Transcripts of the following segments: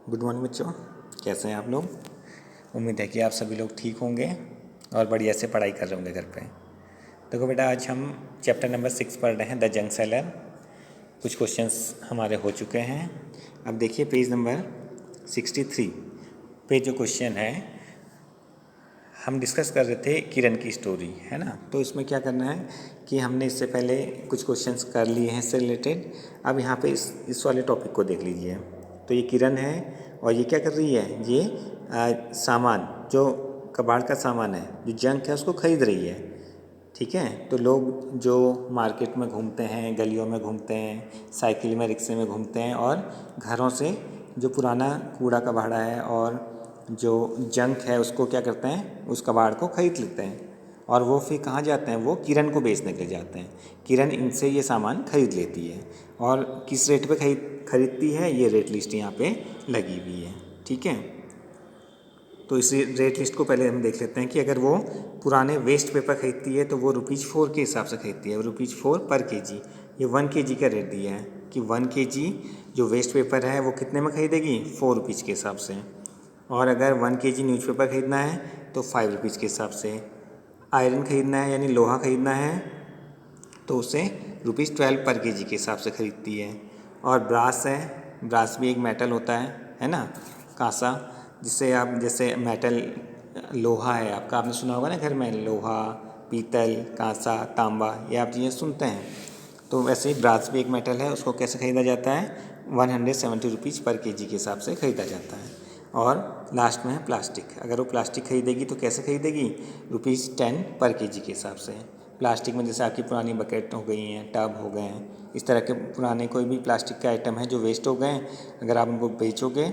Good morning बच्चों, कैसे हैं आप लोग। उम्मीद है कि आप सभी लोग ठीक होंगे और बढ़िया से पढ़ाई कर रहे होंगे घर पे। देखो बेटा, आज हम चैप्टर नंबर 6 पढ़ रहे हैं, द जंक सेलर। कुछ क्वेश्चंस हमारे हो चुके हैं। अब देखिए पेज नंबर 63 पे जो क्वेश्चन है, हम डिस्कस कर रहे थे किरण की स्टोरी, है ना। तो इसमें क्या करना है कि हमने इससे पहले कुछ क्वेश्चंस कर लिए हैं इससे रिलेटेड। अब यहाँ पे इस वाले टॉपिक को देख लीजिए। तो ये किरण है और ये क्या कर रही है, ये सामान जो कबाड़ का सामान है, जो जंक है, उसको खरीद रही है। ठीक है। तो लोग जो मार्केट में घूमते हैं, गलियों में घूमते हैं, साइकिल में, रिक्शे में घूमते हैं और घरों से जो पुराना कूड़ा कबाड़ा है और जो जंक है उसको क्या करते हैं, उस कबाड़ को खरीद लेते हैं और वो फिर कहाँ जाते हैं, वो किरण को बेचने के लिए जाते हैं। किरण इनसे ये सामान खरीद लेती है और किस रेट पे खरीदती है, ये रेट लिस्ट यहाँ पे लगी हुई है। ठीक है। तो इस रेट लिस्ट को पहले हम देख लेते हैं कि अगर वो पुराने वेस्ट पेपर खरीदती है तो वो ₹4 के हिसाब से खरीदती है, ₹4 पर केजी। ये 1 केजी का रेट दिया है कि 1 केजी जो वेस्ट पेपर है वो कितने में खरीदेगी, ₹4 के हिसाब से। और अगर 1 केजी न्यूज़पेपर खरीदना है तो ₹5 के हिसाब से। आयरन खरीदना है यानी लोहा खरीदना है तो उसे ₹12 पर केजी के हिसाब से खरीदती है। और ब्रास है, ब्रास भी एक मेटल होता है ना, कांसा, जिससे आप जैसे मेटल लोहा है आपका, आपने सुना होगा ना घर में, लोहा, पीतल, कांसा, तांबा, ये आप चीज़ें सुनते हैं। तो वैसे ही ब्रास भी एक मेटल है, उसको कैसे खरीदा जाता है, ₹170 पर केजी के हिसाब से खरीदा जाता है। और लास्ट में है प्लास्टिक। अगर वो प्लास्टिक खरीदेगी तो कैसे खरीदेगी, ₹10 पर केजी के हिसाब से। प्लास्टिक में जैसे आपकी पुरानी बकेट हो गई हैं, टब हो गए हैं, इस तरह के पुराने कोई भी प्लास्टिक के आइटम है जो वेस्ट हो गए हैं, अगर आप उनको बेचोगे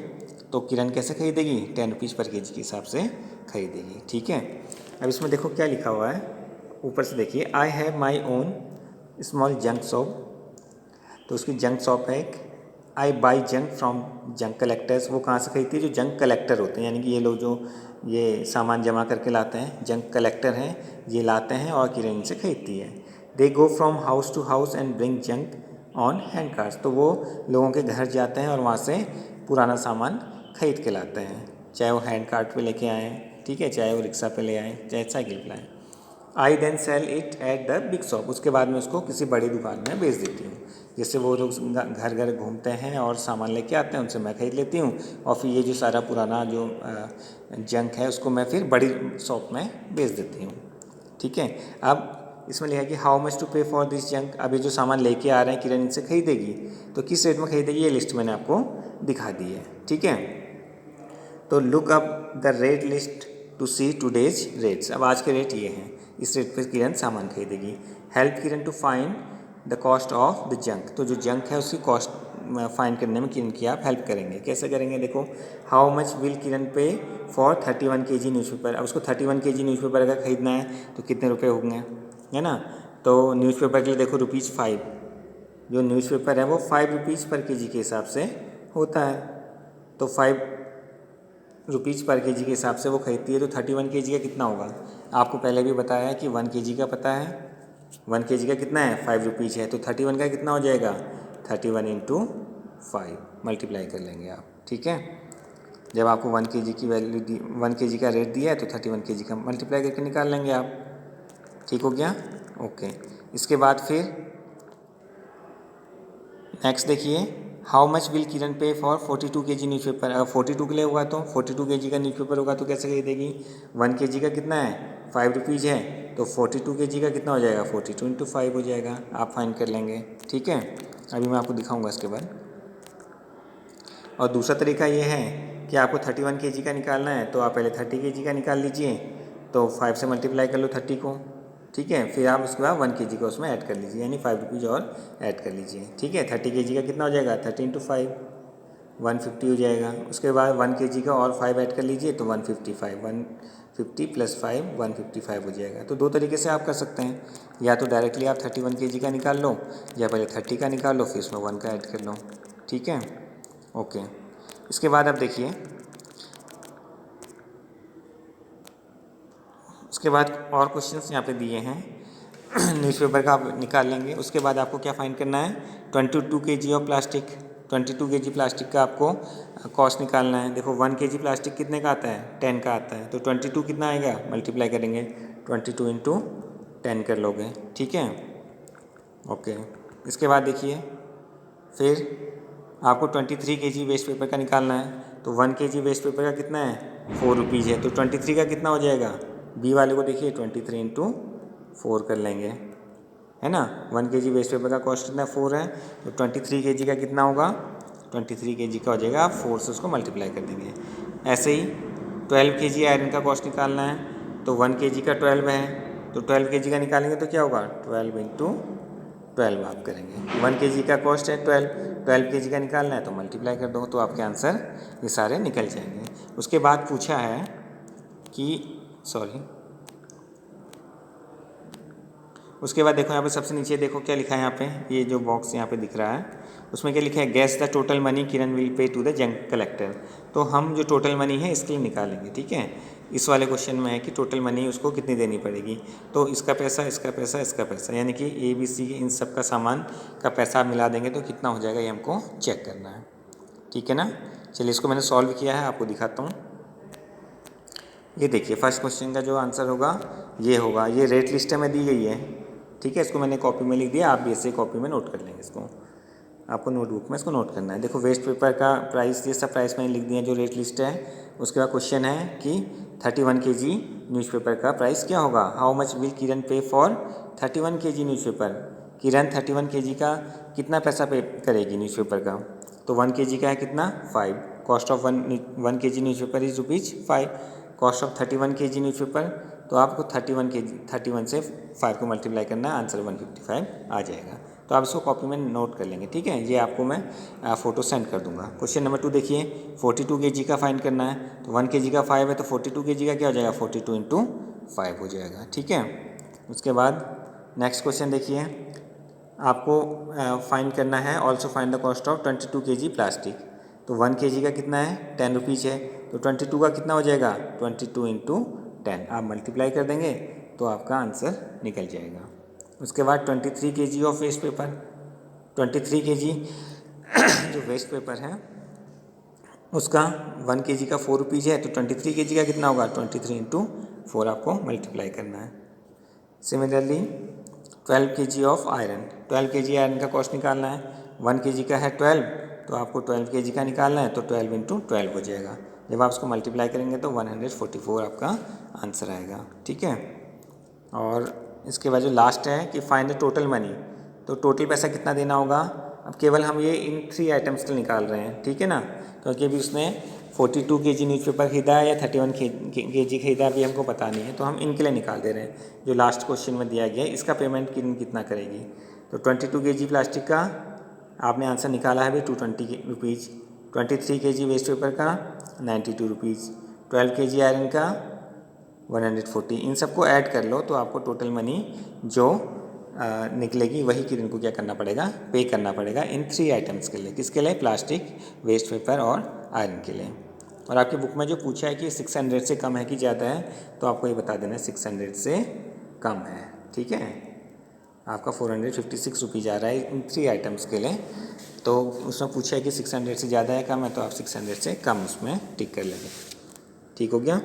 तो किरण कैसे खरीदेगी, ₹10 पर केजी के हिसाब से खरीदेगी। ठीक है। अब इसमें देखो क्या लिखा हुआ है, ऊपर से देखिए, I have my own small junk shop. तो उसकी जंक शॉप है एक। I buy junk from junk collectors. वो कहाँ से खरीदती है, जो जंक कलेक्टर होते हैं, यानी कि ये लोग जो ये सामान जमा करके लाते हैं, जंक कलेक्टर हैं, ये लाते हैं और किरण इनसे खरीदती है। They go from house to house and bring junk on hand carts. तो वो लोगों के घर जाते हैं और वहाँ से पुराना सामान खरीद के लाते हैं, चाहे वो हैंड कार्ट पे लेके आएँ, ठीक है, चाहे वो रिक्शा पे ले आएँ, चाहे साइकिल पे लाएँ। I then sell it at the big shop. उसके बाद में उसको किसी बड़ी दुकान में बेच देती हूँ। जैसे वो लोग घर घर घूमते हैं और सामान लेके आते हैं, उनसे मैं खरीद लेती हूँ और फिर ये जो सारा पुराना जो जंक है उसको मैं फिर बड़ी शॉप में बेच देती हूँ। ठीक है। अब इसमें लिखा है कि हाउ मच टू पे फॉर दिस जंक। अब ये जो सामान लेके आ रहे हैं किरण इनसे खरीदेगी, तो किस रेट में खरीदेगी, ये लिस्ट मैंने आपको दिखा दी है। ठीक है। तो look up the rate list to see today's rates. अब आज के रेट ये हैं, इस रेट पर किरण सामान खरीदेगी। Help Kiran to find the cost of the junk. तो जो जंक है उसकी कॉस्ट फाइंड करने में किरण की आप हेल्प करेंगे। कैसे करेंगे, देखो, हाउ मच विल किरण पे फॉर 31 केजी न्यूज़पेपर। अब उसको 31 केजी न्यूज़पेपर अगर खरीदना है तो कितने रुपए होंगे, है ना। तो न्यूज़पेपर के लिए देखो ₹5। जो न्यूज़पेपर है वो ₹5 पर केजी के हिसाब से होता है। तो ₹5 पर केजी के हिसाब से वो खरीदती है। तो 31 केजी का कितना होगा, आपको पहले भी बताया है कि 1 केजी का पता है, 1 केजी का कितना है, ₹5 है। तो 31 का कितना हो जाएगा, 31 इंटू 5 मल्टीप्लाई कर लेंगे आप। ठीक है। जब आपको 1 केजी की वैल्यू 1 केजी का रेट दिया है तो 31 केजी का मल्टीप्लाई करके निकाल लेंगे आप। ठीक हो गया, ओके। इसके बाद फिर नेक्स्ट देखिए, हाउ मच विल किरण पे फॉर 42 केजी न्यूज़पेपर। अगर 42 के लिए होगा तो 42 केजी का न्यूज़पेपर होगा तो कैसे खरीदेगी, 1 केजी का कितना है, ₹5 है, तो 42 केजी का कितना हो जाएगा, 42 इंटू 5 हो जाएगा। आप फाइंड कर लेंगे। ठीक है। अभी मैं आपको दिखाऊंगा इसके बाद। और दूसरा तरीका ये है कि आपको 31 केजी का निकालना है तो आप पहले 30 केजी का निकाल लीजिए, तो 5 से मल्टीप्लाई कर लो 30 को। ठीक है। फिर आप उसके बाद 1 केजी का उसमें ऐड कर लीजिए, यानी ₹5 और ऐड कर लीजिए। ठीक है। 30 केजी का कितना हो जाएगा, 30 इंटू 5 150 हो जाएगा। उसके बाद 1 केजी का और 5 ऐड कर लीजिए तो 155, 150 प्लस 5 155 हो जाएगा। तो दो तरीके से आप कर सकते हैं, या तो डायरेक्टली आप 31 केजी का निकाल लो, या पहले 30 का निकाल लो फिर उसमें 1 का ऐड कर लो। ठीक है, ओके। इसके बाद आप देखिए, उसके बाद और क्वेश्चंस यहाँ पे दिए हैं। न्यूज़पेपर का आप निकाल लेंगे। उसके बाद आपको क्या फाइंड करना है, 22 KG of plastic. 22 kg plastic का आपको कॉस्ट निकालना है। देखो 1 kg प्लास्टिक कितने का आता है, 10 का आता है, तो 22 कितना आएगा, मल्टीप्लाई करेंगे 22 इंटू 10 कर लोगे, ठीक है, ओके। इसके बाद देखिए फिर आपको 23 kg वेस्ट पेपर का निकालना है, तो 1 kg वेस्ट पेपर का कितना है, 4 रुपीज़ है, तो 23 का कितना हो जाएगा, बी वाले को देखिए 23 इंटू 4 कर लेंगे, है ना। 1 kg वेस्ट पेपर का कॉस्ट कितना 4 है, तो 23 kg का कितना होगा, 23 kg का हो जाएगा, आप 4 से उसको मल्टीप्लाई कर देंगे। ऐसे ही 12 kg आयरन का कॉस्ट निकालना है, तो 1 kg का 12 है, तो 12 kg का निकालेंगे तो क्या होगा, 12 इंटू 12 आप करेंगे। 1 kg का कॉस्ट है 12 kg का निकालना है तो मल्टीप्लाई कर दो, तो आपके आंसर ये सारे निकल जाएंगे। उसके बाद पूछा है कि उसके बाद देखो यहाँ पे सबसे नीचे देखो क्या लिखा है, यहाँ पे ये जो बॉक्स यहाँ पे दिख रहा है उसमें क्या लिखा है, guess the total money Kiran will pay to the junk collector. तो हम जो टोटल मनी है इसके लिए निकालेंगे, ठीक है। इस वाले क्वेश्चन में है कि टोटल मनी उसको कितनी देनी पड़ेगी, तो इसका पैसा, इसका पैसा, इसका पैसा, यानी कि ABC इन सब का सामान का पैसा मिला देंगे तो कितना हो जाएगा, ये हमको चेक करना है, ठीक है ना। चलिए इसको मैंने सॉल्व किया है, आपको दिखाता हूँ। ये देखिए फर्स्ट क्वेश्चन का जो आंसर होगा ये होगा, ये रेट लिस्ट में दी गई है, ठीक है। इसको मैंने कॉपी में लिख दिया, आप भी ऐसे कॉपी में नोट कर लेंगे इसको, आपको नोटबुक में इसको नोट करना है। देखो वेस्ट पेपर का प्राइस ये सब प्राइस मैंने लिख दिया जो रेट लिस्ट है। उसके बाद क्वेश्चन है कि 31 kg न्यूज़पेपर का प्राइस क्या होगा, हाउ मच विल किरण पे for 31 kg newspaper. Kiran 31 kg का कितना पैसा पे करेगी न्यूज़पेपर का, तो 1 kg का है कितना 5, cost of 1 kg newspaper is ₹5, cost of 31 kg newspaper, तो आपको 31 से 5 को मल्टीप्लाई करना है, आंसर 155 आ जाएगा। तो आप इसको कॉपी में नोट कर लेंगे, ठीक है। ये आपको मैं फ़ोटो सेंड कर दूंगा। क्वेश्चन नंबर 2 देखिए, 42 kg का फाइंड करना है, तो 1 kg का 5 है, तो 42 kg का क्या हो जाएगा, 42 इंटू 5 हो जाएगा, ठीक है। उसके बाद नेक्स्ट क्वेश्चन देखिए, आपको फाइंड करना है, also find the cost of 22 kg plastic. तो 1 kg का कितना है 10 रुपीज़ है, तो 22 का कितना हो जाएगा 22 इंटू 10, आप मल्टीप्लाई कर देंगे तो आपका आंसर निकल जाएगा। उसके बाद 23 kg of waste paper, 23 kg जो वेस्ट पेपर है उसका 1 kg का 4 रुपीज़ है, तो 23 kg का कितना होगा 23 इंटू 4 आपको मल्टीप्लाई करना है। Similarly 12 kg of iron, 12 kg iron का कॉस्ट निकालना है, 1 kg का है 12, तो आपको 12 kg का निकालना है, तो 12 इंटू 12 हो जाएगा। जब आप उसको मल्टीप्लाई करेंगे तो 144 आपका आंसर आएगा, ठीक है। और इसके बाद जो लास्ट है कि फाइंड द टोटल मनी, तो टोटल पैसा कितना देना होगा। अब केवल हम ये इन 3 आइटम्स को निकाल रहे हैं, ठीक है ना, क्योंकि अभी उसने 42 kg न्यूज़पेपर खरीदा है या 31 kg खरीदा अभी हमको पता नहीं है, तो हम इनके लिए निकाल दे रहे हैं। जो लास्ट क्वेश्चन में दिया गया है इसका पेमेंट कितना करेगी, तो 22 kg प्लास्टिक का आपने आंसर निकाला है भाई 220 रुपीज़, 23 kg वेस्ट पेपर का 92 रुपीज़, 12 kg आयरन का 140, इन सबको ऐड कर लो तो आपको टोटल मनी जो निकलेगी वही किरण को क्या करना पड़ेगा, पे करना पड़ेगा इन 3 आइटम्स के लिए। किसके लिए, प्लास्टिक, वेस्ट पेपर और आयरन के लिए। और आपकी बुक में जो पूछा है कि 600 से कम है कि ज़्यादा है, तो आपको ये बता देना 600 से कम है, ठीक है। आपका 456 रुपीज़ आ रहा है इन 3 आइटम्स के लिए। तो उसमें पूछा है कि 600 से ज़्यादा है कम है, तो आप 600 से कम उसमें टिक कर लेंगे, ठीक हो गया।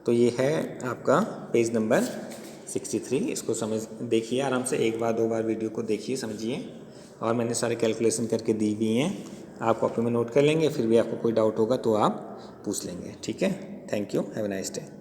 तो ये है आपका पेज नंबर 63। इसको समझ देखिए आराम से, 1 बार 2 बार वीडियो को देखिए, समझिए। और मैंने सारे कैलकुलेशन करके दी भी हैं, आप कॉपी में नोट कर लेंगे। फिर भी आपको कोई डाउट होगा तो आप पूछ लेंगे, ठीक है। Thank you, have a nice day.